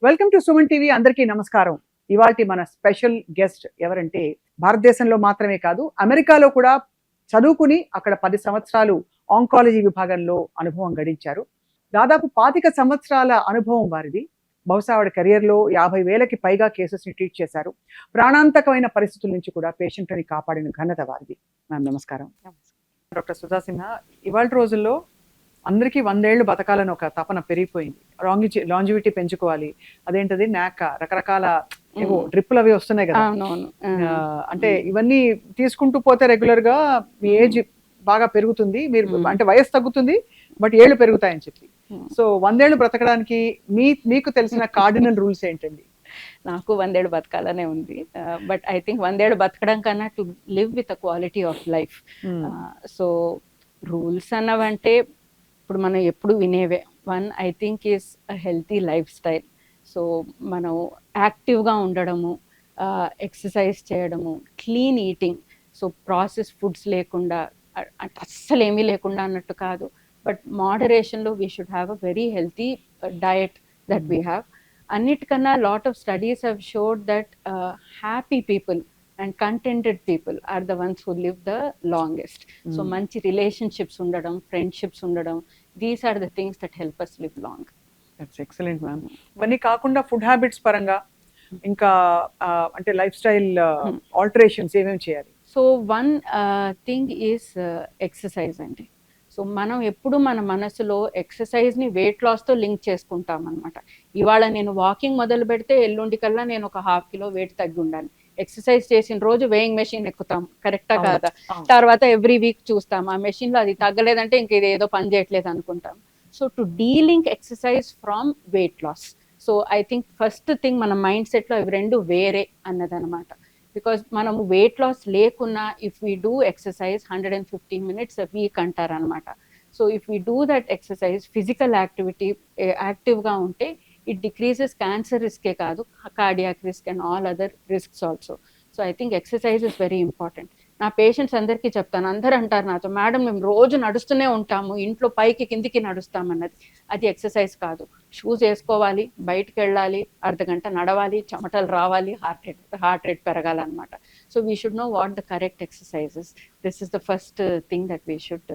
Welcome to Suman TV. అందరికీ నమస్కారం. ఇవాల్టి మన స్పెషల్ గెస్ట్ ఎవరంటే భారతదేశంలో మాత్రమే కాదు అమెరికాలో కూడా చదువుకుని అక్కడ 10 సంవత్సరాలు ఆంకాలజీ విభాగంలో అనుభవం గడించారు. దాదాపు 25 సంవత్సరాల అనుభవం వారిది. బహుశా ఆవిడ కెరియర్లో 50,000కి పైగా కేసెస్ని ట్రీట్ చేశారు. ప్రాణాంతకమైన పరిస్థితుల నుంచి కూడా పేషెంట్ని కాపాడిన ఘనత వారిది. మ్యామ్ నమస్కారం. డాక్టర్ సుధా సిన్హా, ఇవాళ రోజుల్లో అందరికీ 100 ఏళ్ళు బతకాలని ఒక తపన పెరిగిపోయింది. లాంజివిటీ పెంచుకోవాలి, అదేంటది నాక రకరకాల ఏవో డ్రిప్పులు అవి వస్తున్నాయి కదా. అంటే ఇవన్నీ తీసుకుంటూ పోతే రెగ్యులర్ గా మీ ఏజ్ బాగా పెరుగుతుంది, మీరు అంటే వయసు తగ్గుతుంది బట్ ఏళ్ళు పెరుగుతాయని చెప్పి. సో 100 ఏళ్ళు బ్రతకడానికి మీకు తెలిసిన కార్డినల్ రూల్స్ ఏంటండి? నాకు 100 ఏళ్ళు బతకాలనే ఉంది, బట్ ఐ థింక్ 100 ఏళ్ళు బతకడం కన్నా to live with a quality of life. So rules అన్నవంటే ఇప్పుడు మనం ఎప్పుడు వినేవే. One I think is a healthy lifestyle. So మనం యాక్టివ్గా ఉండడము, ఎక్సర్సైజ్ చేయడము, clean eating. So processed foods లేకుండా, అంటే అస్సలు ఏమీ లేకుండా అన్నట్టు కాదు, బట్ మోడరేషన్లో we should have a very healthy diet that we have. అన్నిటికన్నా lot of studies have showed that happy people and contented people are the ones who live the longest. So మంచి రిలేషన్షిప్స్ ఉండడం, friendships ఉండడం, these are the things that help us live long. That's excellent ma'am. ఇవన్నీ కాకుండా food habits పరంగా ఇంకా అంటే life style alterations ఏమేమి చేయాలి? So one thing is exercise అండి. సో మనం ఎప్పుడు మన మనసులో ఎక్సర్సైజ్ని వెయిట్ లాస్తో లింక్ చేసుకుంటాం అనమాట. ఇవాళ నేను వాకింగ్ మొదలు పెడితే ఎల్లుండి కల్లా నేను ఒక 1/2 కిలో వెయిట్ తగ్గి ఉండాలి. ఎక్సర్సైజ్ చేసిన రోజు వేయింగ్ మెషిన్ ఎక్కుతాం, కరెక్టా కాదా? తర్వాత ఎవ్రీ వీక్ చూస్తాం ఆ మెషిన్లో అది తగ్గలేదంటే ఇంక ఇది ఏదో పని చేయట్లేదు అనుకుంటాం. So to delink exercise from weight loss. So I think first thing మన మైండ్ సెట్లో ఇవి రెండు వేరే అన్నదనమాట. బికాజ్ మనము వెయిట్ లాస్ లేకున్నా if we do exercise 150 minutes a week అంటారనమాట. So if we do that exercise, physical activity, యాక్టివ్గా ఉంటే it decreases cancer risk కాదు, cardiac risk and all other risks also. So I think exercise is very important. నా patients అందరికీ చెప్తాను, అందరూ అంటారు నాతో, మేడం మేము రోజు నడుస్తూనే ఉంటాము, ఇంట్లో పైకి కిందికి నడుస్తామన్నది. అది ఎక్సర్సైజ్ కాదు. షూస్ వేసుకోవాలి, బయటకు వెళ్ళాలి, అర్ధగంట నడవాలి, చెమటలు రావాలి, హార్ట్ రేట్ పెరగాలన్నమాట. So we should know what the correct exercises. This is the first thing that we should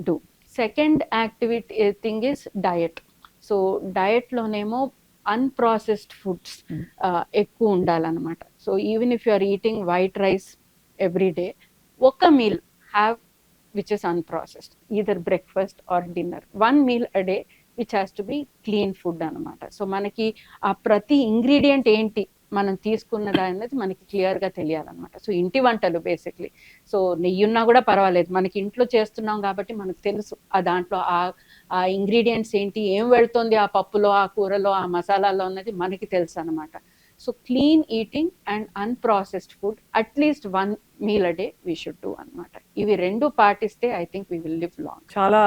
do. Second activity thing is diet. So డయట్లోనేమో అన్ప్రాసెస్డ్ ఫుడ్స్ ఎక్కువ ఉండాలన్నమాట. So even if you are eating white rice every day, ఒక meal have which is unprocessed, either breakfast or dinner. 1 meal a day which has to be clean food అనమాట. So మనకి ఆ ప్రతి ingredient ఏంటి మనం తీసుకున్నదా అనేది మనకి క్లియర్గా తెలియాలన్నమాట. సో ఇంటి వంటలు బేసిక్లీ, సో నెయ్యి ఉన్నా కూడా పర్వాలేదు, మనకి ఇంట్లో చేస్తున్నాం కాబట్టి మనకు తెలుసు ఆ దాంట్లో ఆ ఇంగ్రీడియంట్స్ ఏంటి, ఏం వెళ్తుంది ఆ పప్పులో, ఆ కూరలో, ఆ మసాలాలో అన్నది మనకి తెలుసు అనమాట. So clean eating and unprocessed food at least 1 meal a day we should do అనమాట. ఇవి రెండు పాటిస్తే I think we will live long. చాలా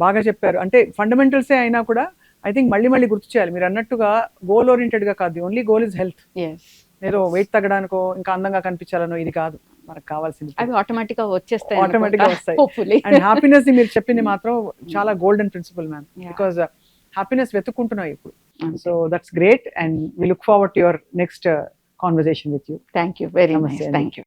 బాగా చెప్పారు. అంటే ఫండమెంటల్సే అయినా కూడా ఐ థింక్ మళ్ళీ గుర్తు చేయాలి. మీరు అన్నట్టుగా గోల్ ఓరియంటెడ్ గా కాదు, ఓన్లీ గోల్ ఇస్ హెల్త్. ఏదో వెయిట్ తగ్గడానికో ఇంకా అందంగా కనిపించాలనో ఇది కాదు మనకు కావాల్సింది. అవి ఆటోమేటిక్ గా వస్తాయి. అండ్ హ్యాపీనెస్ మీరు చెప్పింది మాత్రం చాలా golden principle ma'am, because happiness వెతుక్కుంటున్నాం ఇప్పుడు. So that's great and we look forward to your next conversation with you. Thank you very much. Thank you.